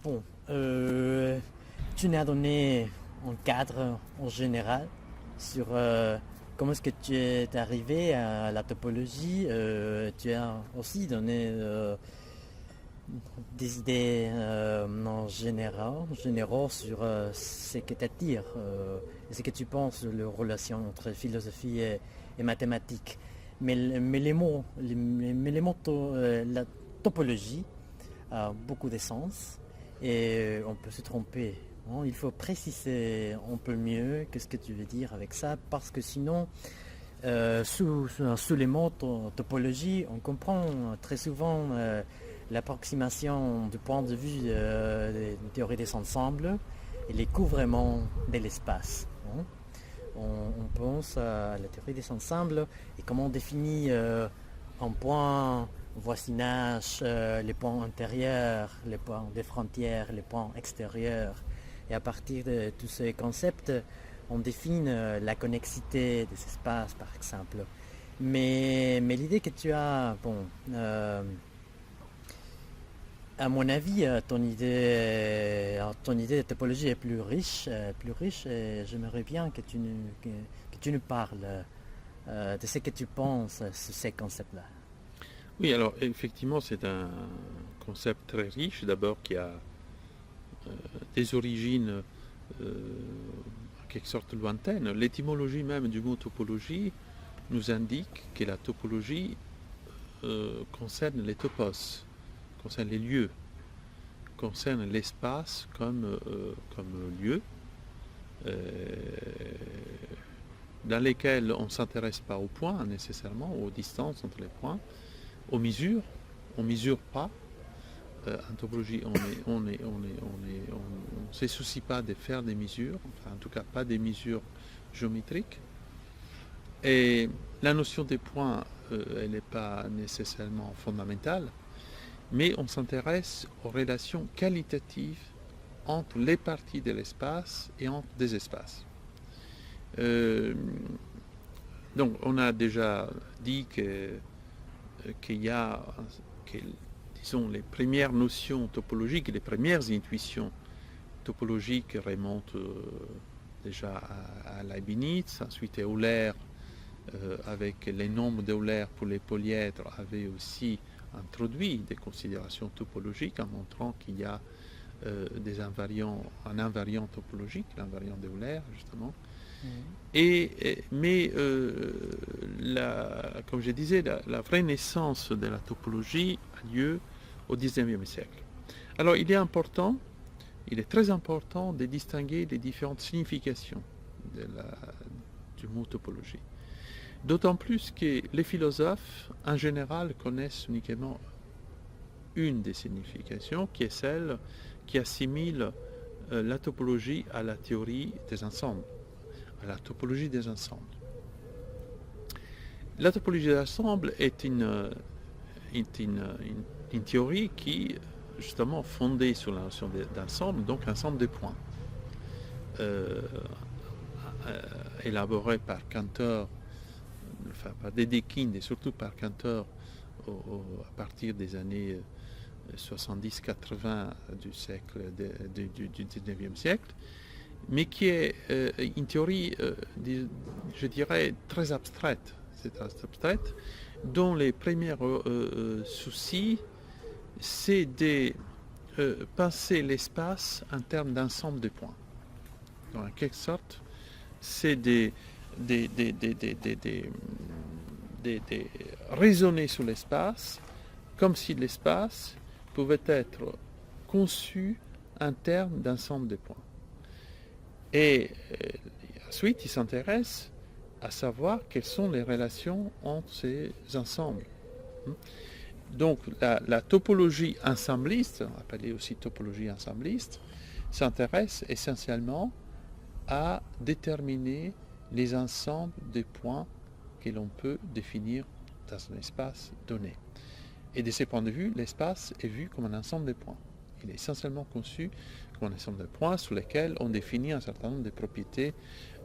Bon, tu nous as donné un cadre en général sur comment est-ce que tu es arrivé à la topologie. Tu as aussi donné des idées généraux sur ce que t'attire et ce que tu penses de la relation entre philosophie et mathématiques. Mais la topologie a beaucoup de sens et on peut se tromper. Bon, il faut préciser un peu mieux qu'est-ce que tu veux dire avec ça parce que sinon, sous les mots topologie, on comprend très souvent l'approximation du point de vue des théories des ensembles et les couvrements de l'espace. Hein. On pense à la théorie des ensembles et comment on définit un point voisinage, les points intérieurs, les points des frontières, les points extérieurs. Et à partir de tous ces concepts, on définit la connexité des espaces, par exemple. Mais l'idée que tu as, bon, à mon avis, ton idée de topologie est plus riche et j'aimerais bien que tu nous parles de ce que tu penses sur ces concepts-là. Oui, alors effectivement, c'est un concept très riche, d'abord qui a des origines en quelque sorte lointaines. L'étymologie même du mot topologie nous indique que la topologie concerne les topos, concerne les lieux, concerne l'espace comme lieu, dans lesquels on ne s'intéresse pas aux points nécessairement, aux distances entre les points, aux mesures, on ne mesure pas. En topologie, on ne se soucie pas de faire des mesures, enfin, en tout cas pas des mesures géométriques. Et la notion des points, elle n'est pas nécessairement fondamentale, mais on s'intéresse aux relations qualitatives entre les parties de l'espace et entre des espaces. Donc on a déjà dit qu'il y a, disons, les premières notions topologiques, les premières intuitions topologiques remontent déjà à Leibniz, ensuite Euler, avec les nombres d'Euler pour les polyèdres, avait aussi introduit des considérations topologiques en montrant qu'il y a un invariant topologique, l'invariant d'Euler justement. Mais comme je disais, la vraie naissance de la topologie a lieu au XIXe siècle. Alors il est très important de distinguer les différentes significations du mot topologie. D'autant plus que les philosophes, en général, connaissent uniquement une des significations, qui est celle qui assimile la topologie à la théorie des ensembles, à la topologie des ensembles. La topologie des ensembles est une théorie qui, justement, fondée sur la notion d'ensemble, donc ensemble de points, élaborée par Cantor, enfin par Dedekind et surtout par Cantor à partir des années 70-80 du XIXe siècle, mais qui est une théorie, je dirais, très abstraite. C'est très abstraite, dont les premiers soucis, c'est de penser l'espace en termes d'ensemble de points. Donc, en quelque sorte, c'est de raisonner sur l'espace comme si l'espace pouvait être conçu en termes d'ensemble de points. Et ensuite, il s'intéresse à savoir quelles sont les relations entre ces ensembles. Donc, la topologie ensembliste, appelée aussi topologie ensembliste, s'intéresse essentiellement à déterminer les ensembles de points que l'on peut définir dans un espace donné. Et de ce point de vue, l'espace est vu comme un ensemble de points. Il est essentiellement conçu comme un ensemble de points sur lesquels on définit un certain nombre de propriétés,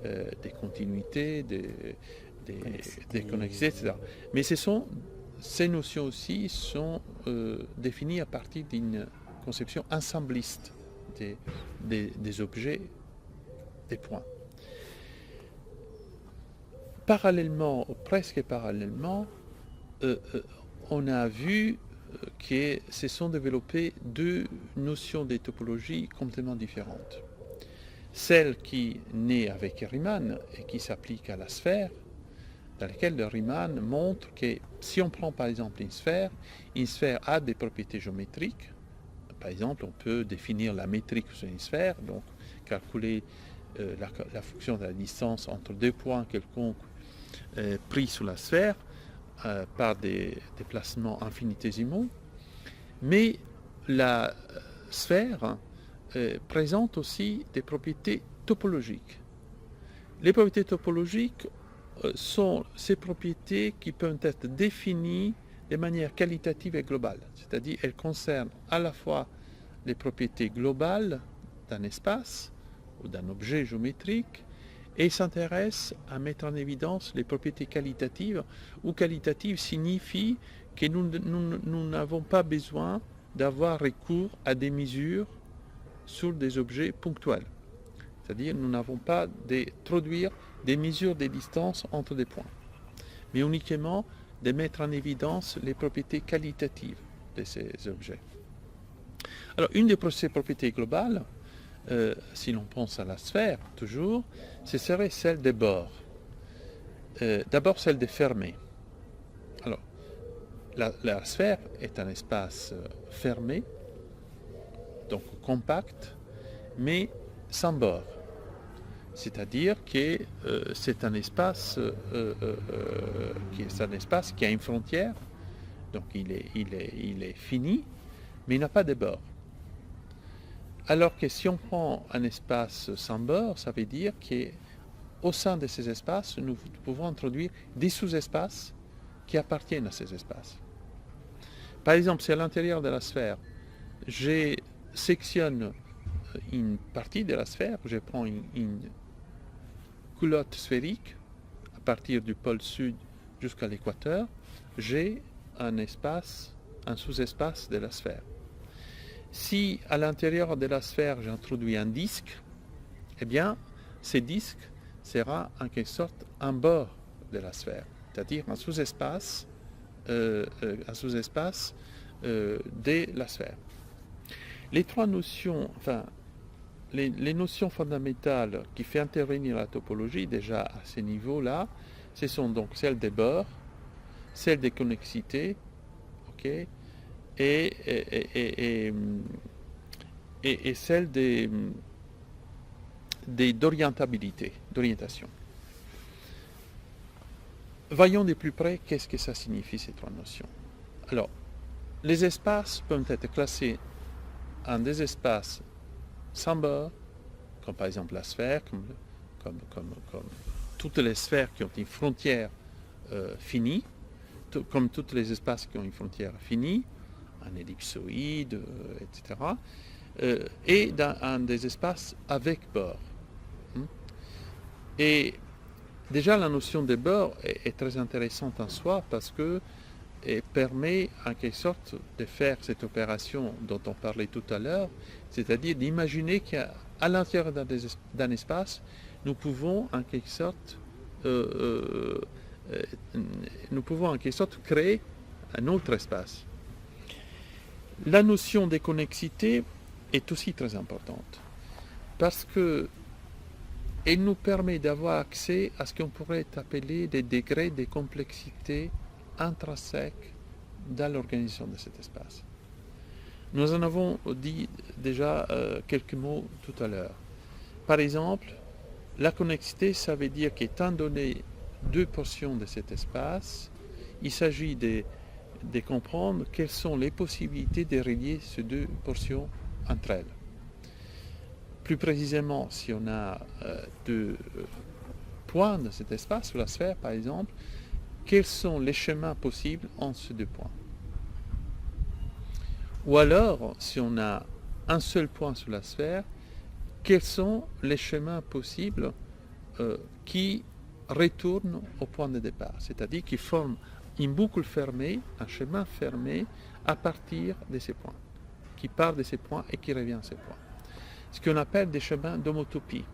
des continuités, des connexités, etc. Mais ces notions aussi sont définies à partir d'une conception ensembliste des objets, des points. Parallèlement, ou presque parallèlement, on a vu que se sont développées deux notions de topologie complètement différentes. Celle qui naît avec Riemann et qui s'applique à la sphère, dans laquelle Riemann montre que si on prend par exemple une sphère a des propriétés géométriques. Par exemple, on peut définir la métrique sur une sphère, donc calculer la fonction de la distance entre deux points quelconques pris sur la sphère par des déplacements infinitésimaux. Mais la sphère présente aussi des propriétés topologiques. Les propriétés topologiques sont ces propriétés qui peuvent être définies de manière qualitative et globale, c'est-à-dire elles concernent à la fois les propriétés globales d'un espace ou d'un objet géométrique et s'intéressent à mettre en évidence les propriétés qualitatives, où qualitative signifie que nous n'avons pas besoin d'avoir recours à des mesures sur des objets ponctuels. C'est-à-dire nous n'avons pas d'introduire des mesures de distance entre des points, mais uniquement de mettre en évidence les propriétés qualitatives de ces objets. Alors, une de ces propriétés globales, si l'on pense à la sphère, toujours, ce serait celle des bords. D'abord, celle des fermés. Alors, la sphère est un espace fermé, donc compact, mais sans bord. C'est-à-dire que c'est un espace qui a une frontière, donc il est fini, mais il n'a pas de bord. Alors que si on prend un espace sans bord, ça veut dire qu'au sein de ces espaces, nous pouvons introduire des sous-espaces qui appartiennent à ces espaces. Par exemple, si à l'intérieur de la sphère, je sectionne une partie de la sphère, je prends une culotte sphérique à partir du pôle sud jusqu'à l'équateur, j'ai un sous-espace de la sphère. Si à l'intérieur de la sphère j'introduis un disque, eh bien ce disque sera en quelque sorte un bord de la sphère, c'est-à-dire un sous-espace de la sphère. Les trois notions, les notions fondamentales qui font intervenir la topologie déjà à ce niveau-là, ce sont donc celles des bords, celles des connexités, okay, et celle d'orientation. Voyons de plus près qu'est-ce que ça signifie ces trois notions. Alors, les espaces peuvent être classés en des espaces sans bord, comme par exemple la sphère, comme toutes les sphères qui ont une frontière finie, comme tous les espaces qui ont une frontière finie, un ellipsoïde, etc. Et dans des espaces avec bord. Et déjà la notion de bord est très intéressante en soi parce que elle permet en quelque sorte de faire cette opération dont on parlait tout à l'heure, c'est-à-dire d'imaginer qu'à l'intérieur d'un espace, nous pouvons en quelque sorte créer un autre espace. La notion de connexité est aussi très importante parce que elle nous permet d'avoir accès à ce qu'on pourrait appeler des degrés de complexité intrinsèques dans l'organisation de cet espace. Nous en avons dit déjà quelques mots tout à l'heure. Par exemple, la connexité, ça veut dire qu'étant donné deux portions de cet espace, il s'agit de comprendre quelles sont les possibilités de relier ces deux portions entre elles. Plus précisément, si on a deux points dans cet espace, sur la sphère par exemple, quels sont les chemins possibles entre ces deux points? Ou alors, si on a un seul point sur la sphère, quels sont les chemins possibles qui retournent au point de départ, c'est-à-dire qui forment une boucle fermée, un chemin fermé à partir de ces points, qui part de ces points et qui revient à ces points. Ce qu'on appelle des chemins d'homotopie.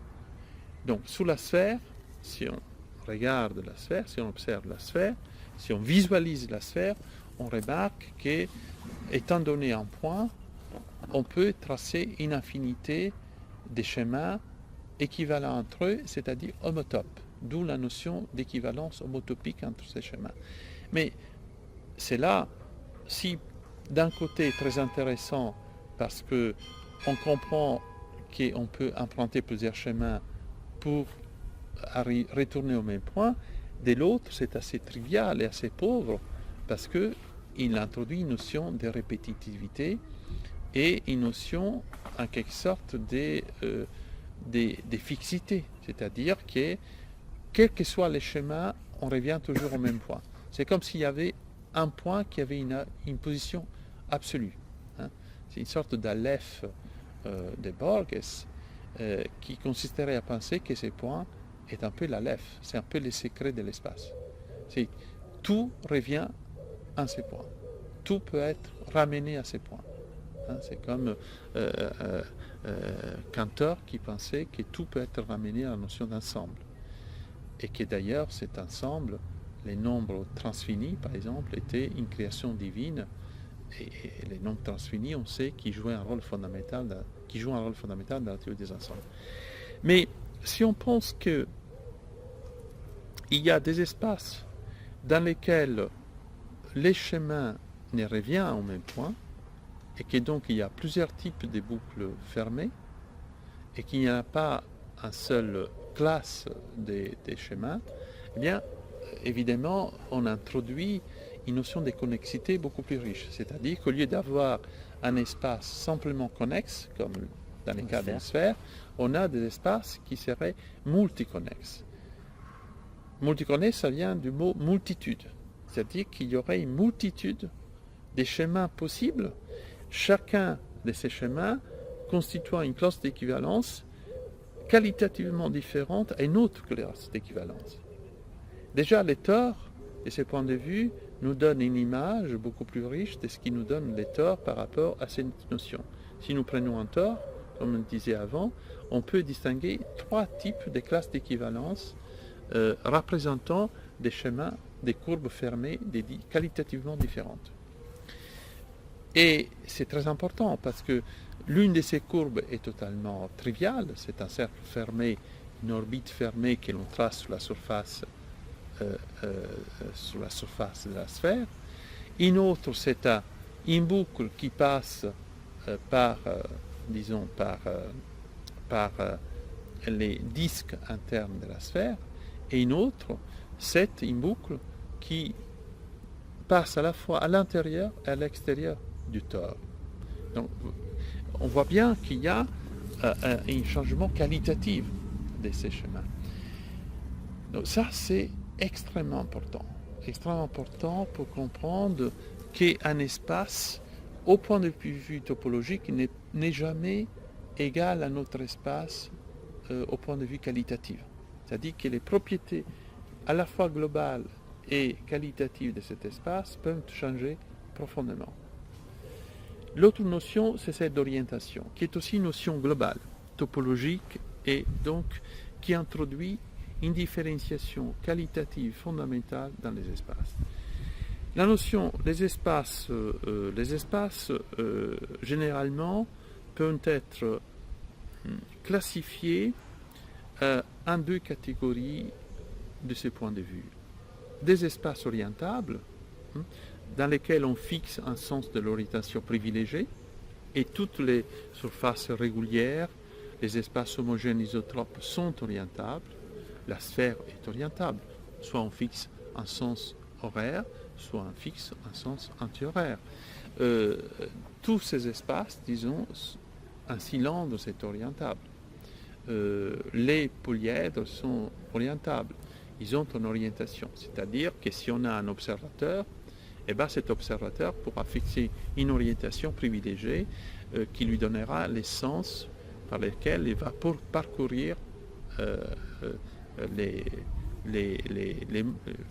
Donc, sous la sphère, si on regarde la sphère, si on observe la sphère, si on visualise la sphère, on remarque que, étant donné un point, on peut tracer une infinité de schémas équivalents entre eux, c'est-à-dire homotopes, d'où la notion d'équivalence homotopique entre ces schémas. Mais c'est là, si d'un côté très intéressant, parce qu'on comprend qu'on peut emprunter plusieurs schémas pour retourner au même point, de l'autre c'est assez trivial et assez pauvre, parce qu'il introduit une notion de répétitivité et une notion en quelque sorte de fixité, c'est-à-dire que quels que soient les schémas, on revient toujours au même point. C'est comme s'il y avait un point qui avait une position absolue. C'est une sorte d'aleph de Borges qui consisterait à penser que ce point est un peu l'aleph, c'est un peu le secret de l'espace. Tout revient à ces points. Tout peut être ramené à ces points. C'est comme Cantor qui pensait que tout peut être ramené à la notion d'ensemble. Et que d'ailleurs cet ensemble, les nombres transfinis par exemple, étaient une création divine. Et les nombres transfinis, on sait qu'ils jouent un rôle fondamental dans la théorie des ensembles. Mais si on pense qu'il y a des espaces dans lesquels les chemins ne reviennent au même point, et que donc il y a plusieurs types de boucles fermées, et qu'il n'y a pas une seule classe des schémas, eh bien, évidemment, on introduit une notion de connexité beaucoup plus riche. C'est-à-dire qu'au lieu d'avoir un espace simplement connexe, comme dans le cas d'une sphère, on a des espaces qui seraient multiconnexes. Multiconnexe, ça vient du mot multitude. C'est-à-dire qu'il y aurait une multitude de schémas possibles, chacun de ces schémas constituant une classe d'équivalence qualitativement différente et une autre classe d'équivalence. Déjà, les torts, de ce point de vue, nous donne une image beaucoup plus riche de ce qui nous donne les torts par rapport à cette notion. Si nous prenons un tort, comme on disait avant, on peut distinguer trois types de classes d'équivalence représentant des schémas, des courbes fermées, qualitativement différentes. Et c'est très important parce que l'une de ces courbes est totalement triviale, c'est un cercle fermé, une orbite fermée que l'on trace sur la surface de la sphère. Une autre, c'est une boucle qui passe par les disques internes de la sphère. Et une autre, c'est une boucle qui passe à la fois à l'intérieur et à l'extérieur du tore. Donc, on voit bien qu'il y a un changement qualitatif de ces schémas. Donc ça, c'est extrêmement important pour comprendre qu'un espace, au point de vue topologique, n'est jamais égal à notre espace au point de vue qualitatif. C'est-à-dire que les propriétés à la fois globales et qualitatives de cet espace peuvent changer profondément. L'autre notion, c'est celle d'orientation, qui est aussi une notion globale, topologique, et donc qui introduit une différenciation qualitative fondamentale dans les espaces. La notion, les espaces généralement peuvent être classifiés en deux catégories de ce point de vue. Des espaces orientables, dans lesquels on fixe un sens de l'orientation privilégiée, et toutes les surfaces régulières, les espaces homogènes isotropes sont orientables. La sphère est orientable, soit on fixe un sens horaire, soit on fixe un sens antihoraire. Tous ces espaces, disons, un cylindre c'est orientable. Les polyèdres sont orientables. Ils ont une orientation, c'est-à-dire que si on a un observateur, eh bien cet observateur pourra fixer une orientation privilégiée qui lui donnera les sens par lesquels il va parcourir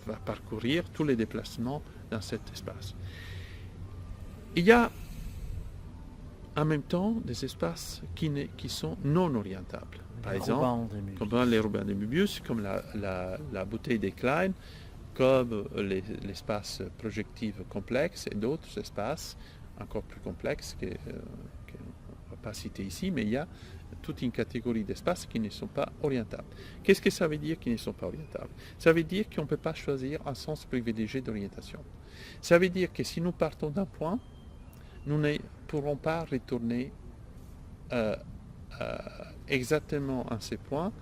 va parcourir tous les déplacements dans cet espace. Il y a en même temps des espaces qui sont non orientables. Par exemple, comme les rubans de Möbius, comme la bouteille des Klein, comme l'espace projectif complexe et d'autres espaces encore plus complexes qu'on ne va pas citer ici, mais il y a toute une catégorie d'espaces qui ne sont pas orientables. Qu'est-ce que ça veut dire qu'ils ne sont pas orientables? Ça veut dire qu'on ne peut pas choisir un sens privilégié d'orientation. Ça veut dire que si nous partons d'un point, nous ne pourrons pas retourner exactement à ces points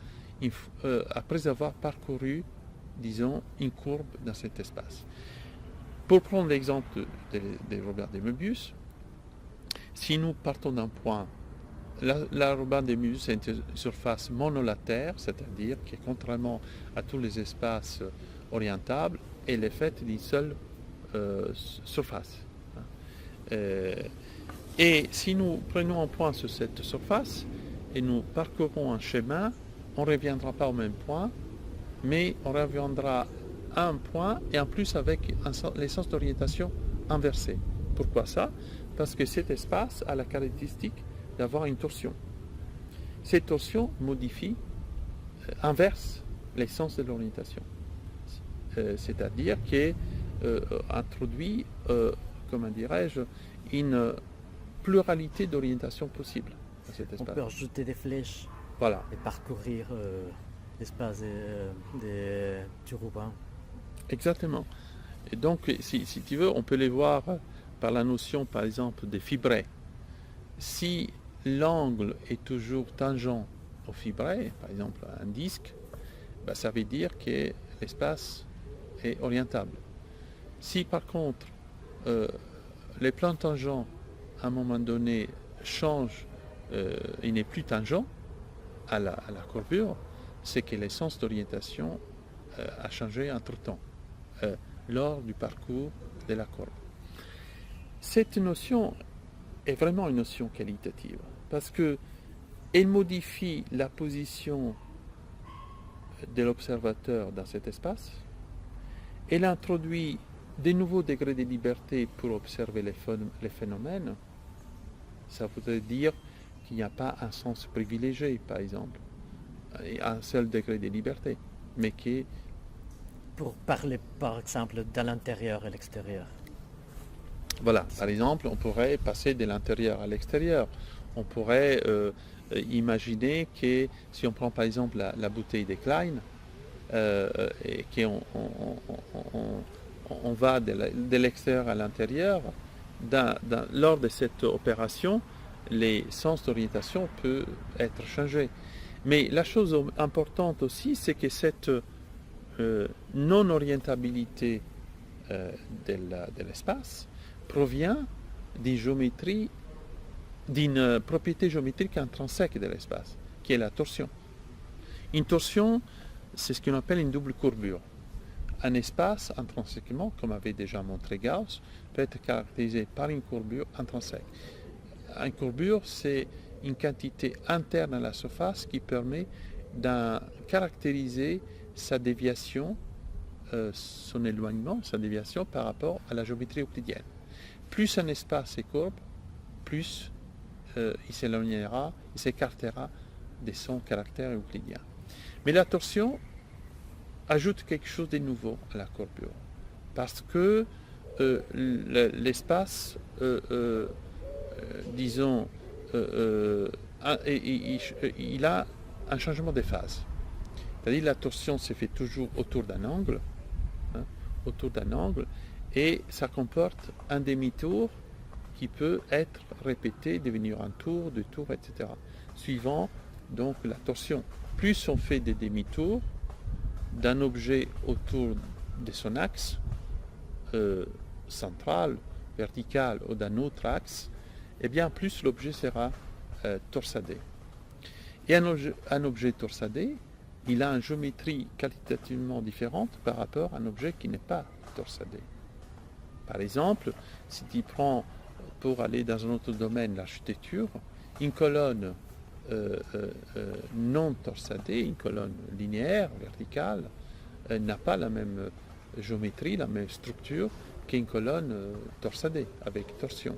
après avoir parcouru, disons, une courbe dans cet espace. Pour prendre l'exemple des Robert de Möbius, si nous partons d'un point, la Robert de Möbius est une surface monolatère, c'est-à-dire que contrairement à tous les espaces orientables, elle est faite d'une seule surface. Et si nous prenons un point sur cette surface et nous parcourons un chemin, on ne reviendra pas au même point, mais on reviendra à un point et en plus avec les sens d'orientation inversés. Pourquoi ça? Parce que cet espace a la caractéristique d'avoir une torsion. Cette torsion modifie, inverse les sens de l'orientation. C'est-à-dire qu'elle introduit, comment dirais-je, une pluralité d'orientation possible dans cet espace. On peut ajouter des flèches voilà. Et parcourir l'espace du ruban. Exactement. Et donc, si tu veux, on peut les voir par la notion, par exemple, des fibrés. Si l'angle est toujours tangent au fibré, par exemple un disque, ben, ça veut dire que l'espace est orientable. Si par contre, les plans tangents, à un moment donné, changent, il n'est plus tangent à la courbure, c'est que l'essence d'orientation a changé entre-temps, lors du parcours de la courbe. Cette notion est vraiment une notion qualitative, parce qu'elle modifie la position de l'observateur dans cet espace, elle introduit des nouveaux degrés de liberté pour observer les phénomènes. Ça voudrait dire qu'il n'y a pas un sens privilégié, par exemple, et un seul degré de liberté, mais qui... Pour parler, par exemple, de l'intérieur et l'extérieur. Voilà, par exemple, on pourrait passer de l'intérieur à l'extérieur. On pourrait imaginer que, si on prend par exemple la bouteille des Klein, et qu'on on va de l'extérieur à l'intérieur, lors de cette opération, les sens d'orientation peuvent être changés. Mais la chose importante aussi, c'est que cette non-orientabilité de l'espace provient d'une propriété géométrique intrinsèque de l'espace, qui est la torsion. Une torsion, c'est ce qu'on appelle une double courbure. Un espace, intrinsèquement, comme avait déjà montré Gauss, peut être caractérisé par une courbure intrinsèque. Une courbure, c'est une quantité interne à la surface qui permet de caractériser sa déviation, son éloignement, sa déviation par rapport à la géométrie euclidienne. Plus un espace est courbe, plus il s'éloignera, il s'écartera de son caractère euclidien. Mais la torsion ajoute quelque chose de nouveau à la courbure, parce que l'espace, disons, il a un changement de phase. C'est-à-dire la torsion se fait toujours autour d'un angle, et ça comporte un demi-tour qui peut être répété, devenir un tour, deux tours, etc. Suivant donc la torsion. Plus on fait des demi-tours d'un objet autour de son axe central, vertical ou d'un autre axe, et bien plus l'objet sera torsadé. Et un objet torsadé, il a une géométrie qualitativement différente par rapport à un objet qui n'est pas torsadé. Par exemple, si tu prends, pour aller dans un autre domaine, l'architecture, une colonne non torsadée, une colonne linéaire, verticale, n'a pas la même géométrie, la même structure qu'une colonne torsadée, avec torsion.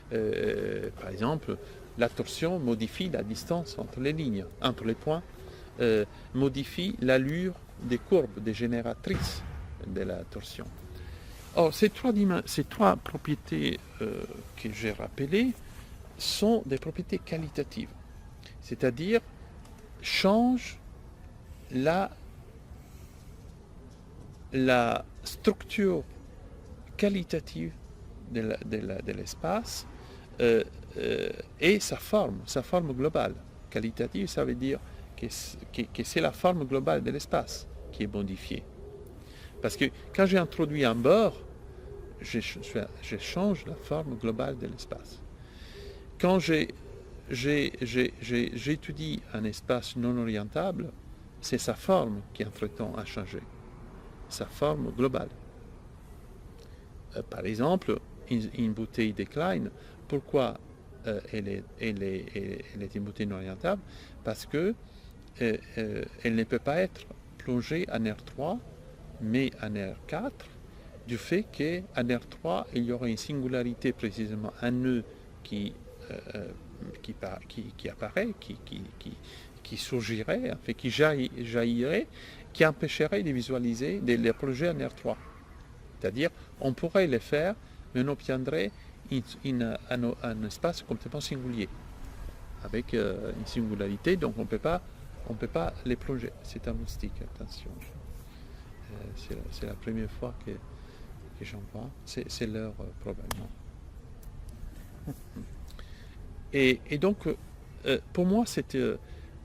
Par exemple, la torsion modifie la distance entre les lignes, entre les points, modifie l'allure des courbes dégénératrices de la torsion. Or, ces trois propriétés que j'ai rappelées sont des propriétés qualitatives, c'est-à-dire changent la structure qualitative de l'espace et sa forme globale. Qualitative, ça veut dire que c'est la forme globale de l'espace qui est modifiée. Parce que quand j'ai introduit un bord, je change la forme globale de l'espace. Quand j'étudie un espace non orientable, c'est sa forme qui entre-temps a changé, sa forme globale. Par exemple, une bouteille de Klein, pourquoi elle est une bouteille non orientable? Parce que elle ne peut pas être plongée en R3, mais en R4, du fait qu'en R3, il y aurait une singularité, précisément un nœud qui apparaît, qui surgirait, en fait, qui jaillirait, qui empêcherait de visualiser, de les plonger en R3. C'est-à-dire, on pourrait les faire, mais on obtiendrait un espace complètement singulier, avec une singularité, donc on ne peut pas les plonger. C'est un moustique, attention. C'est la première fois que j'en vois. C'est l'heure, probablement. Et donc, pour moi, cette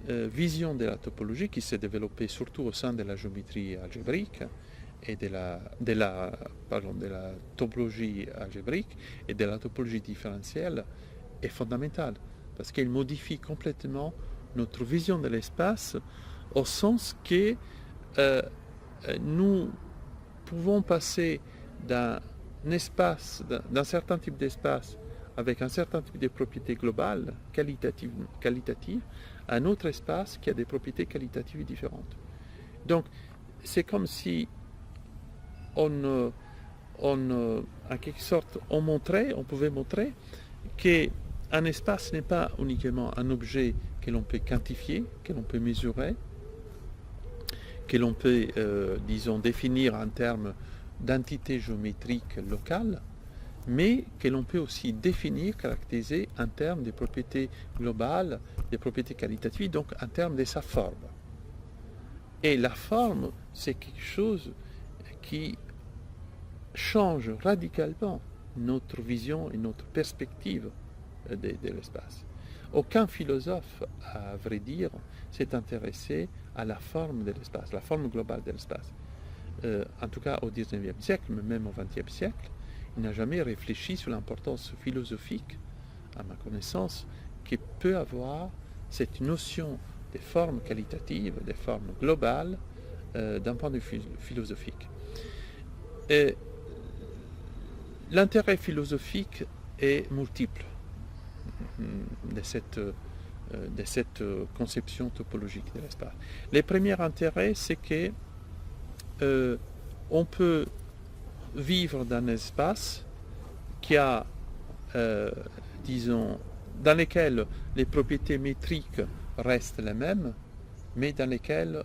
vision de la topologie qui s'est développée surtout au sein de la géométrie algébrique et de la topologie algébrique et de la topologie différentielle est fondamentale parce qu'elle modifie complètement notre vision de l'espace au sens que nous pouvons passer d'un certain type d'espace avec un certain type de propriétés globales, qualitatives, à un autre espace qui a des propriétés qualitatives différentes. Donc, c'est comme si en quelque sorte, on pouvait montrer qu'un espace n'est pas uniquement un objet que l'on peut quantifier, que l'on peut mesurer, que l'on peut, définir en termes d'entité géométrique locale, mais que l'on peut aussi définir, caractériser en termes de propriétés globales, des propriétés qualitatives, donc en termes de sa forme. Et la forme, c'est quelque chose qui change radicalement notre vision et notre perspective de l'espace. Aucun philosophe, à vrai dire, s'est intéressé à la forme de l'espace, la forme globale de l'espace. En tout cas au XIXe siècle, mais même au XXe siècle, il n'a jamais réfléchi sur l'importance philosophique, à ma connaissance, que peut avoir cette notion des formes qualitatives, des formes globales, d'un point de vue philosophique. Et l'intérêt philosophique est multiple de cette conception topologique de l'espace. Le premier intérêt, c'est que on peut vivre dans un espace qui a, dans lequel les propriétés métriques restent les mêmes, mais dans lesquelles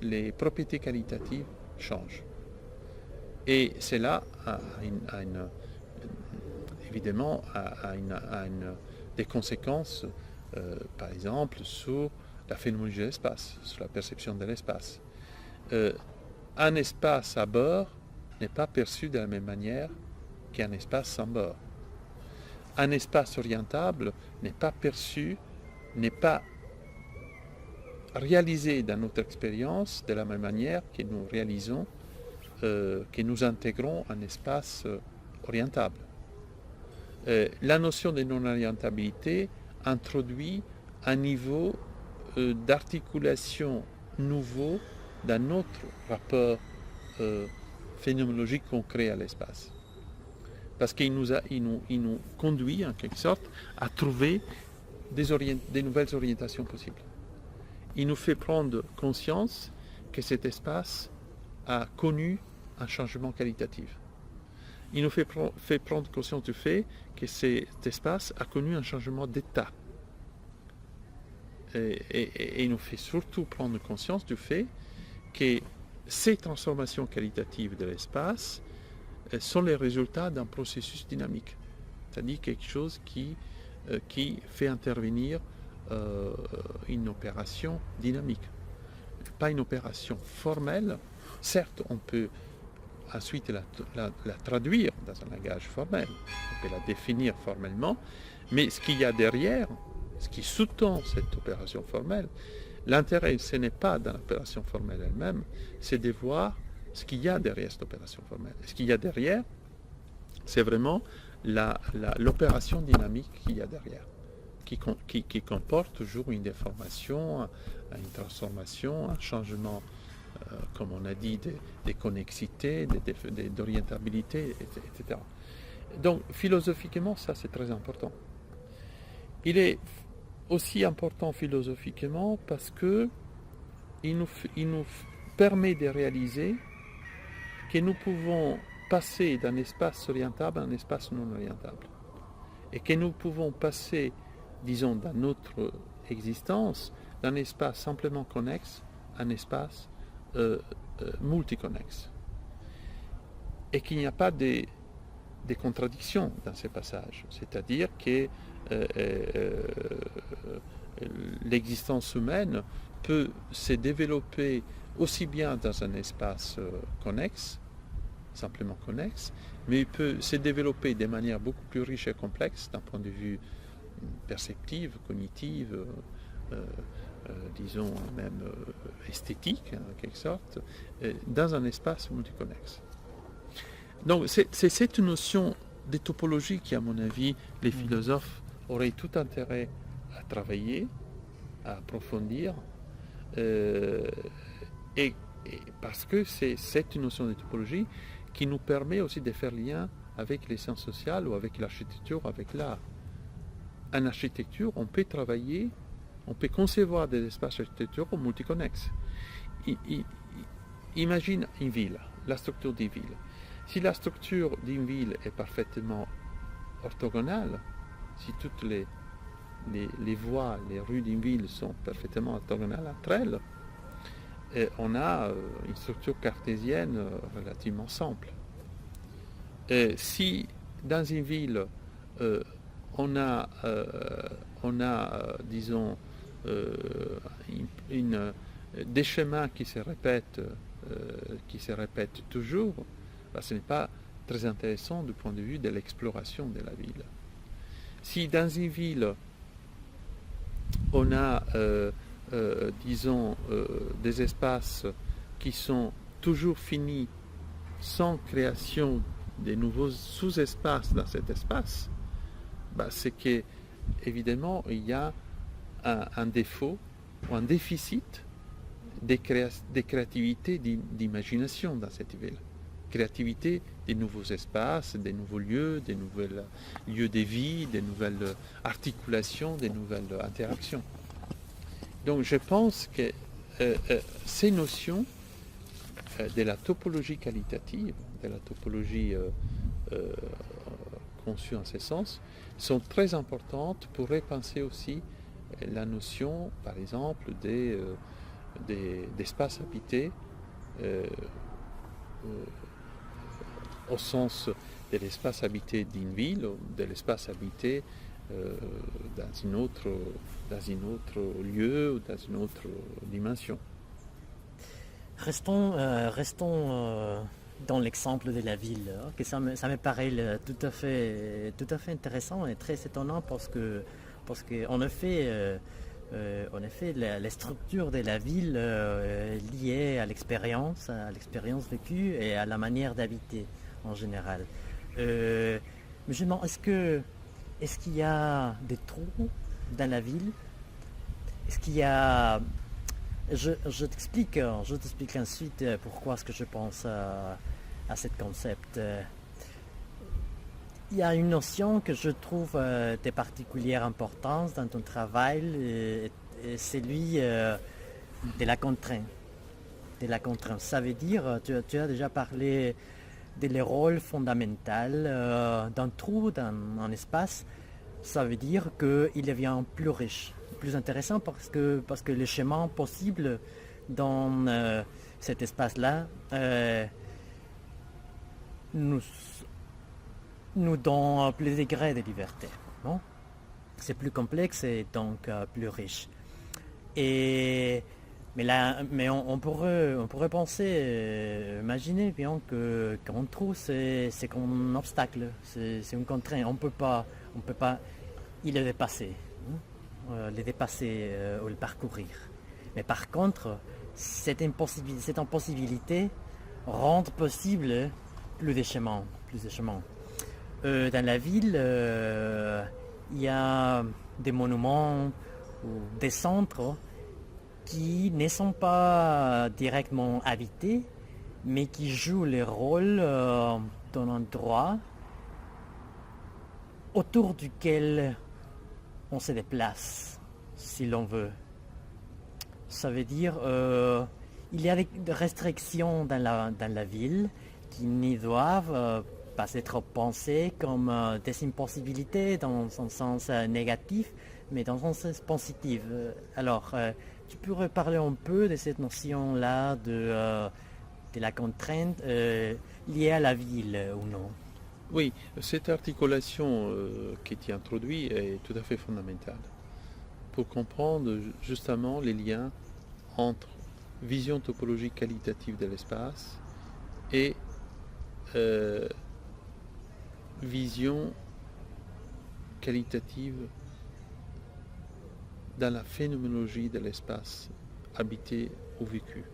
les propriétés qualitatives changent. Et cela évidemment a des conséquences, par exemple, sur la phénoménologie de l'espace, sur la perception de l'espace. Un espace à bord n'est pas perçu de la même manière qu'un espace sans bord. Un espace orientable n'est pas perçu, n'est pas réalisé dans notre expérience de la même manière que nous réalisons, que nous intégrons un espace orientable. La notion de non-orientabilité introduit un niveau d'articulation nouveau dans notre rapport phénoménologique concret à l'espace. Parce qu'il nous conduit, en quelque sorte, à trouver des nouvelles orientations possibles. Il nous fait prendre conscience que cet espace a connu un changement qualitatif. il nous fait prendre conscience du fait que cet espace a connu un changement d'état. Et il nous fait surtout prendre conscience du fait que ces transformations qualitatives de l'espace sont les résultats d'un processus dynamique, c'est-à-dire quelque chose qui fait intervenir une opération dynamique, pas une opération formelle. Certes, on peut ensuite la traduire dans un langage formel, on peut la définir formellement, mais ce qu'il y a derrière, ce qui sous-tend cette opération formelle, l'intérêt, ce n'est pas dans l'opération formelle elle-même, c'est de voir ce qu'il y a derrière cette opération formelle. Ce qu'il y a derrière, c'est vraiment l'opération dynamique qu'il y a derrière, qui comporte toujours une déformation, une transformation, un changement, comme on a dit, des connexités, d'orientabilité, etc. Donc, philosophiquement, ça c'est très important. Il est aussi important philosophiquement parce que il nous permet de réaliser que nous pouvons passer d'un espace orientable à un espace non orientable. Et que nous pouvons passer, disons, dans notre existence, d'un espace simplement connexe à un espace multiconnexe. Et qu'il n'y a pas des contradictions dans ces passages. C'est-à-dire que l'existence humaine peut se développer aussi bien dans un espace connexe, simplement connexe, mais il peut se développer de manière beaucoup plus riche et complexe d'un point de vue perceptive, cognitive, disons même esthétique, en quelque sorte, dans un espace multiconnexe. Donc c'est cette notion de topologie qui, à mon avis, les philosophes auraient tout intérêt à travailler, à approfondir, et parce que c'est cette notion de topologie qui nous permet aussi de faire lien avec les sciences sociales ou avec l'architecture, avec l'art. En architecture, on peut travailler, on peut concevoir des espaces architecturaux multiconnexes. Imagine une ville, la structure d'une ville. Si la structure d'une ville est parfaitement orthogonale, si toutes les voies, les rues d'une ville sont parfaitement orthogonales entre elles, on a une structure cartésienne relativement simple. Si dans une ville, on a disons, des chemins qui se répètent toujours, ce n'est pas très intéressant du point de vue de l'exploration de la ville. Si dans une ville, on a, disons, des espaces qui sont toujours finis sans création de nouveaux sous-espaces dans cet espace, c'est que, évidemment, il y a un défaut ou un déficit de créativité, d'imagination dans cette ville. Créativité des nouveaux espaces, des nouveaux lieux, des nouveaux lieux de vie, des nouvelles articulations, des nouvelles interactions. Donc je pense que ces notions de la topologie qualitative, de la topologie conçue en ce sens, sont très importantes pour repenser aussi la notion, par exemple, d'espaces habités au sens de l'espace habité d'une ville, de l'espace habité dans un autre lieu ou dans une autre dimension. Restons dans l'exemple de la ville, que ça me paraît tout à fait intéressant et très étonnant parce que en effet, la structure de la ville liée à l'expérience vécue et à la manière d'habiter en général. Mais je me demande, est-ce qu'il y a des trous dans la ville? Est-ce qu'il y a... Je t'explique ensuite pourquoi est-ce que je pense à ce concept. Il y a une notion que je trouve de particulière importance dans ton travail, et c'est celui de la contrainte. Ça veut dire, tu as déjà parlé des rôles fondamentaux d'un trou, d'un espace. Ça veut dire qu'il devient plus riche, plus intéressant parce que les chemins possibles dans cet espace-là nous donnent plus de degrés de liberté. Non? C'est plus complexe et donc plus riche. Mais on pourrait penser, imaginer bien qu'un trou c'est comme un obstacle, c'est une contrainte. On peut pas le dépasser, le dépasser ou le parcourir. Mais par contre, cette impossibilité rend possible plus de chemins. Dans la ville, il y a des monuments ou des centres qui ne sont pas directement habités, mais qui jouent le rôle d'un endroit autour duquel on se déplace, si l'on veut. Ça veut dire il y a des restrictions dans la ville qui ne doivent pas être pensées comme des impossibilités dans un sens négatif, mais dans un sens positif. Alors, tu pourrais parler un peu de cette notion-là de la contrainte liée à la ville ou non? Oui, cette articulation qui est introduite est tout à fait fondamentale pour comprendre justement les liens entre vision topologique qualitative de l'espace et vision qualitative dans la phénoménologie de l'espace habité ou vécu.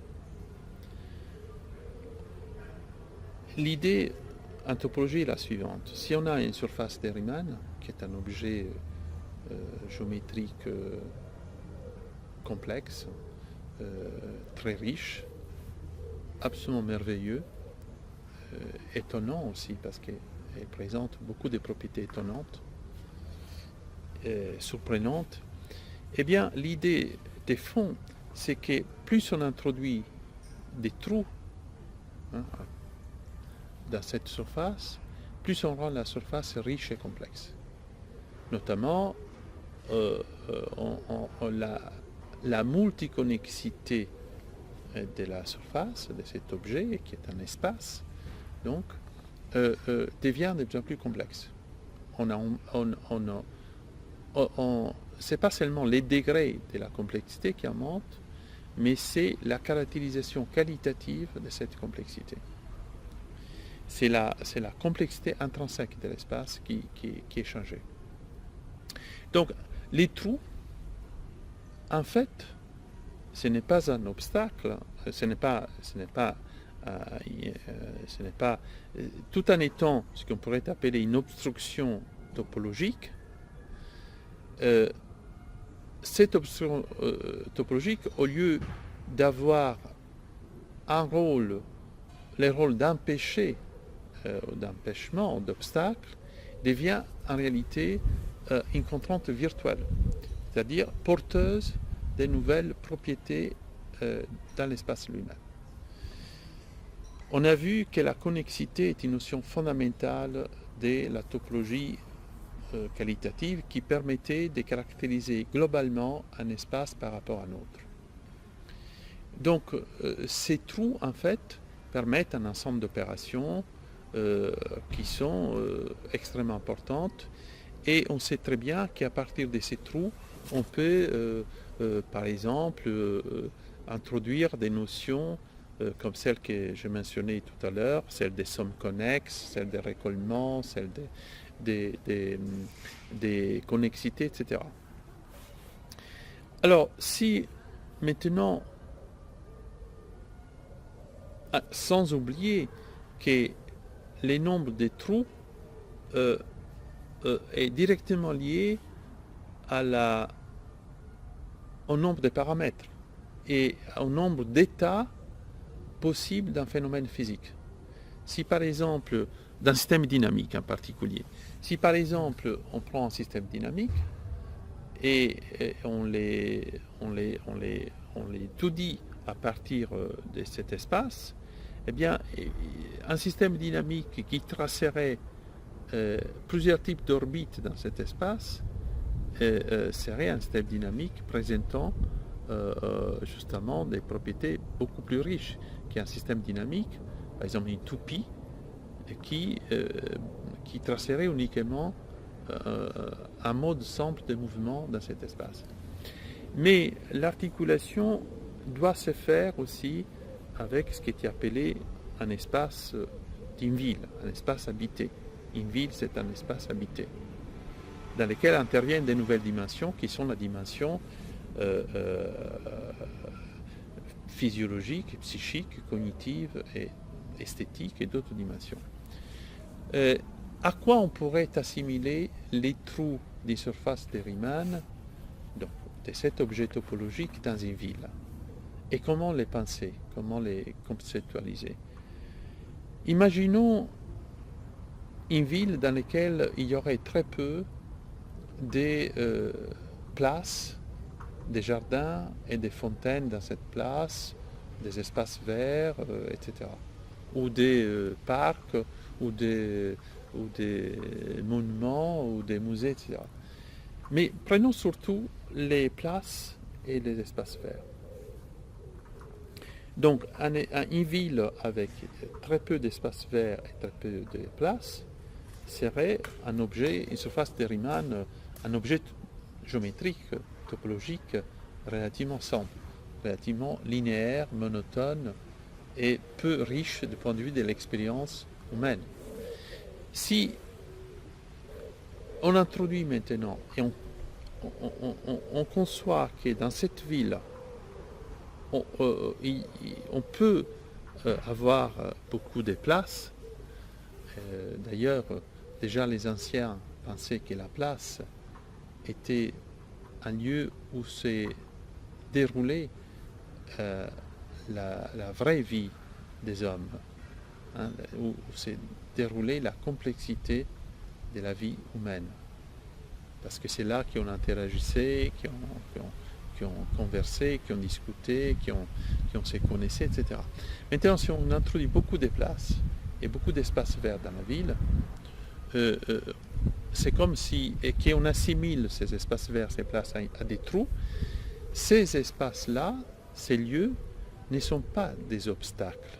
L'idée en topologie est la suivante. Si on a une surface de Riemann, qui est un objet géométrique complexe, très riche, absolument merveilleux, étonnant aussi parce qu'elle présente beaucoup de propriétés étonnantes, surprenantes, eh bien l'idée des fonds, c'est que plus on introduit des trous dans cette surface, plus on rend la surface riche et complexe. Notamment la multiconnexité de la surface de cet objet, qui est un espace, donc, devient de plus en plus complexe. C'est pas seulement les degrés de la complexité qui augmentent, mais c'est la caractérisation qualitative de cette complexité. C'est la complexité intrinsèque de l'espace qui est changée. Donc, les trous, en fait, ce n'est pas un obstacle, ce n'est pas tout en étant ce qu'on pourrait appeler une obstruction topologique. Cette obstruction topologique, au lieu d'avoir le rôle d'empêcher, d'empêchement, d'obstacle, devient en réalité une contrainte virtuelle, c'est-à-dire porteuse de nouvelles propriétés dans l'espace lui-même. On a vu que la connexité est une notion fondamentale de la topologie qualitative qui permettait de caractériser globalement un espace par rapport à un autre. Donc ces trous en fait permettent un ensemble d'opérations qui sont extrêmement importantes, et on sait très bien qu'à partir de ces trous on peut par exemple introduire des notions comme celle que j'ai mentionnée tout à l'heure, celle des sommes connexes, celle des récollements, celle des connexités, etc. Alors, si maintenant, sans oublier que le nombre de trous est directement lié au nombre de paramètres et au nombre d'états possible d'un phénomène physique. Si par exemple, d'un système dynamique en particulier, si par exemple on prend un système dynamique et on l'étudie à partir de cet espace, eh bien, un système dynamique qui tracerait plusieurs types d'orbites dans cet espace serait un système dynamique présentant justement des propriétés beaucoup plus riches qu'un système dynamique, par exemple une toupie, qui tracerait uniquement un mode simple de mouvement dans cet espace. Mais l'articulation doit se faire aussi avec ce qui est appelé un espace d'une ville, un espace habité. Une ville, c'est un espace habité, dans lequel interviennent des nouvelles dimensions qui sont la dimension physiologique, psychique, cognitive et esthétique et d'autres dimensions. À quoi on pourrait assimiler les trous des surfaces de Riemann, donc de cet objet topologique dans une ville? Et comment les penser, comment les conceptualiser? Imaginons une ville dans laquelle il y aurait très peu de places, des jardins et des fontaines dans cette place, des espaces verts, etc. Ou des parcs, ou des monuments, ou des musées, etc. Mais prenons surtout les places et les espaces verts. Donc, une ville avec très peu d'espaces verts et très peu de places serait un objet, une surface de Riemann, un objet géométrique, topologique, relativement simple, relativement linéaire, monotone et peu riche du point de vue de l'expérience humaine. Si on introduit maintenant et on conçoit que dans cette ville, on peut avoir beaucoup de places. D'ailleurs, déjà les anciens pensaient que la place était un lieu où s'est déroulée la vraie vie des hommes, hein, où s'est déroulée la complexité de la vie humaine. Parce que c'est là qu'on interagissait, qui ont conversé, qui ont discuté, qui ont se connaissaient, etc. Maintenant, si on introduit beaucoup de places et beaucoup d'espaces verts dans la ville, c'est comme si, et qu'on assimile ces espaces verts, ces places à des trous. Ces espaces-là, ces lieux, ne sont pas des obstacles,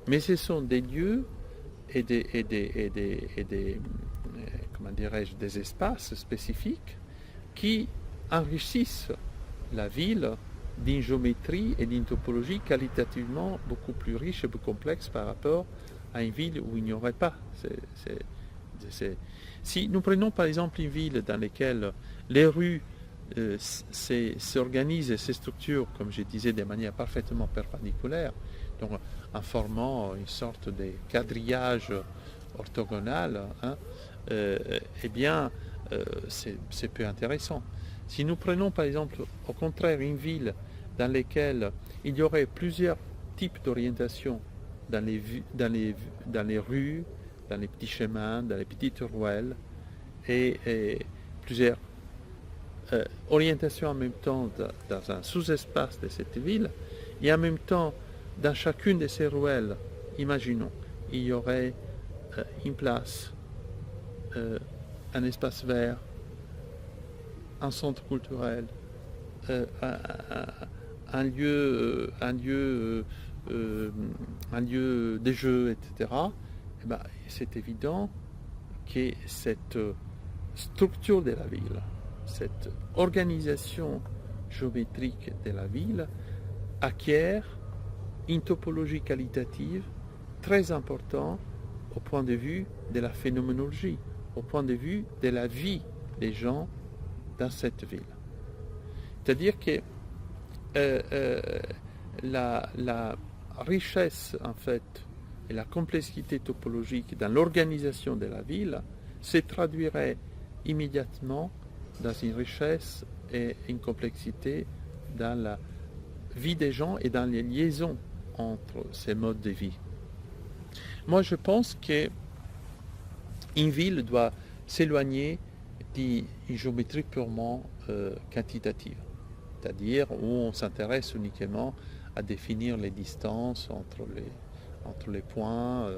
mais ce sont des lieux et des comment dirais-je, des espaces spécifiques qui enrichissent la ville d'une géométrie et d'une topologie qualitativement beaucoup plus riche et plus complexe par rapport à une ville où il n'y aurait pas. Si nous prenons par exemple une ville dans laquelle les rues s'organisent et se structurent, comme je disais, de manière parfaitement perpendiculaire, donc en formant une sorte de quadrillage orthogonal, hein, eh bien, c'est peu intéressant. Si nous prenons par exemple au contraire une ville dans laquelle il y aurait plusieurs types d'orientation dans les rues, dans les petits chemins, dans les petites ruelles, et plusieurs orientations en même temps dans un sous-espace de cette ville, et en même temps dans chacune de ces ruelles, imaginons, il y aurait une place, un espace vert, un centre culturel, un lieu de jeu, etc. Eh ben, c'est évident que cette structure de la ville, cette organisation géométrique de la ville acquiert une topologie qualitative très importante au point de vue de la phénoménologie, au point de vue de la vie des gens dans cette ville. C'est-à-dire que la richesse, en fait, et la complexité topologique dans l'organisation de la ville se traduirait immédiatement dans une richesse et une complexité dans la vie des gens et dans les liaisons entre ces modes de vie. Moi, je pense qu'une ville doit s'éloigner d'une géométrie purement quantitative, c'est-à-dire où on s'intéresse uniquement à définir les distances entre entre les points.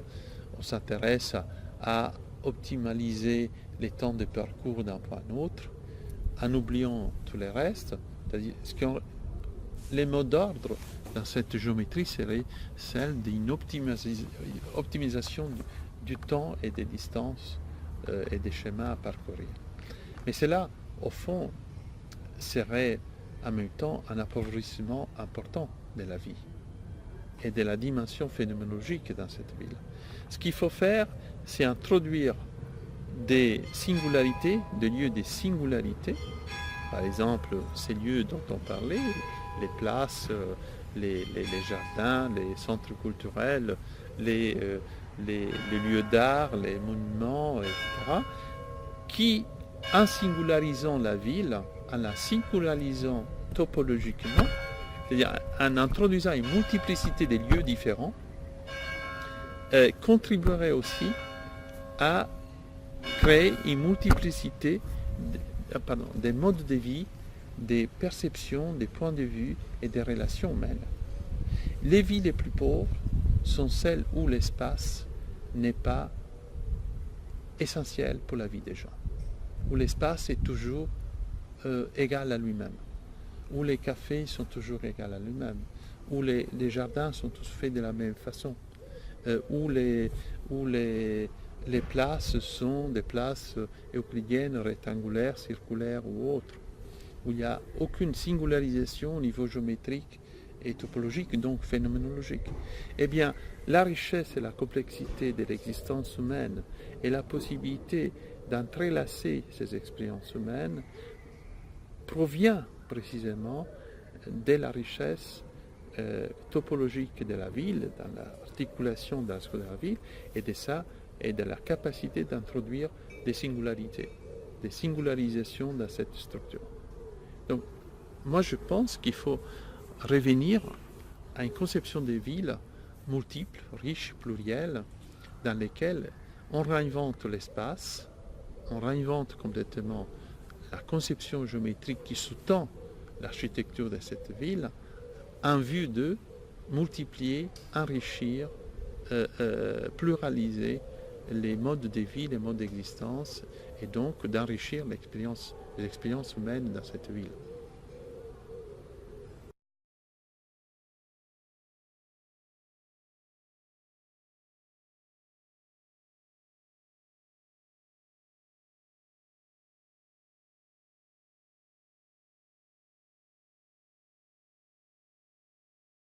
On s'intéresse à optimaliser les temps de parcours d'un point à l'autre, en oubliant tout le reste. C'est-à-dire, les mots d'ordre dans cette géométrie seraient celles d'une optimisation du temps et des distances et des schémas à parcourir. Mais cela, au fond, serait en même temps un appauvrissement important de la vie et de la dimension phénoménologique dans cette ville. Ce qu'il faut faire, c'est introduire des singularités, des lieux de singularités, par exemple ces lieux dont on parlait, les places, les jardins, les centres culturels, les lieux d'art, les monuments, etc., qui, en singularisant la ville, en la singularisant topologiquement, c'est-à-dire en introduisant une multiplicité des lieux différents, contribuerait aussi à créer une multiplicité des modes de vie, des perceptions, des points de vue et des relations humaines. Les villes les plus pauvres sont celles où l'espace n'est pas essentiel pour la vie des gens, où l'espace est toujours égal à lui-même, où les cafés sont toujours égaux à lui-même, où les jardins sont tous faits de la même façon, où les places sont des places euclidiennes, rectangulaires, circulaires ou autres, où il n'y a aucune singularisation au niveau géométrique et topologique, donc phénoménologique. Eh bien, la richesse et la complexité de l'existence humaine et la possibilité d'entrelacer ces expériences humaines provient précisément de la richesse topologique de la ville, dans l'articulation de la ville, et de ça, et de la capacité d'introduire des singularités, des singularisations dans cette structure. Donc, moi je pense qu'il faut revenir à une conception des villes multiples, riches, plurielles, dans lesquelles on réinvente l'espace, on réinvente complètement la conception géométrique qui sous-tend l'architecture de cette ville, en vue de multiplier, enrichir, pluraliser les modes de vie, les modes d'existence, et donc d'enrichir les expériences humaines dans cette ville.